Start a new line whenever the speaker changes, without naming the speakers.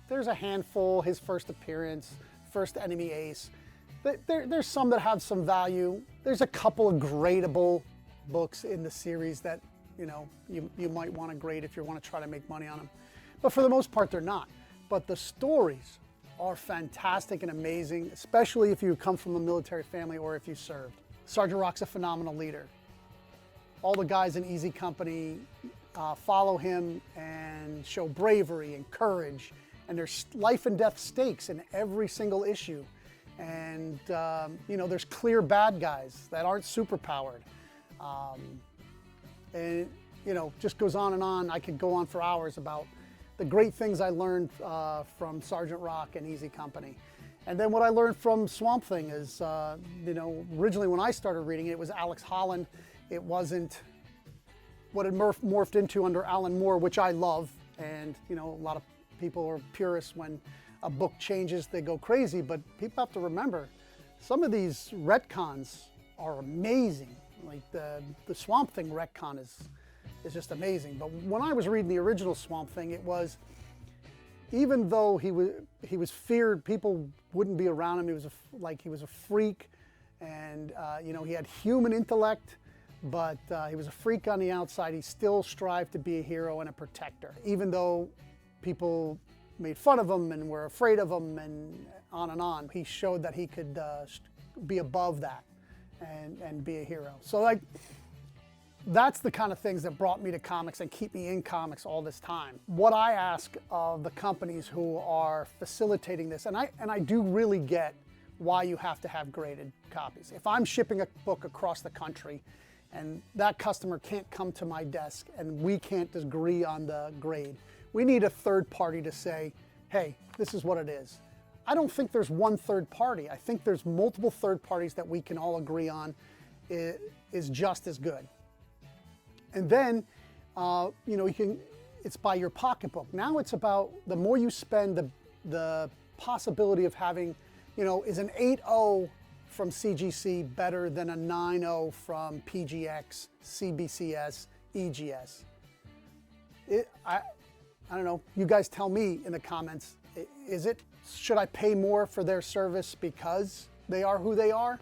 There's a handful, his first appearance, first enemy ace. There's some that have some value. There's a couple of gradable books in the series that, you know, you might want to grade if you want to try to make money on them. But for the most part, they're not. But the stories are fantastic and amazing, especially if you come from a military family or if you served. Sergeant Rock's a phenomenal leader. All the guys in Easy Company follow him and show bravery and courage, and there's life and death stakes in every single issue. And you know, there's clear bad guys that aren't superpowered. And you know, just goes on and on. I could go on for hours about the great things I learned from Sergeant Rock and Easy Company. And then what I learned from Swamp Thing is, you know, originally when I started reading it, it was Alex Holland. It wasn't what it morphed into under Alan Moore, which I love. And, you know, a lot of people are purists when a book changes, they go crazy. But people have to remember, some of these retcons are amazing. Like the Swamp Thing retcon is just amazing. But when I was reading the original Swamp Thing, it was, even though he was feared, people wouldn't be around him. He was he was a freak, and you know, he had human intellect, but he was a freak on the outside. He still strived to be a hero and a protector, even though people made fun of him and were afraid of him, and on and on. He showed that he could be above that and be a hero. So like, that's the kind of things that brought me to comics and keep me in comics all this time. What I ask of the companies who are facilitating this, and I do really get why you have to have graded copies. If I'm shipping a book across the country and that customer can't come to my desk and we can't agree on the grade, we need a third party to say, hey, this is what it is. I don't think there's one third party. I think there's multiple third parties that we can all agree on is just as good. And then, you know, it's by your pocketbook. Now it's about, the more you spend, the possibility of having, you know, is an 8.0 from CGC better than a 9.0 from PGX, CBCS, EGS? I don't know. You guys tell me in the comments, should I pay more for their service because they are who they are?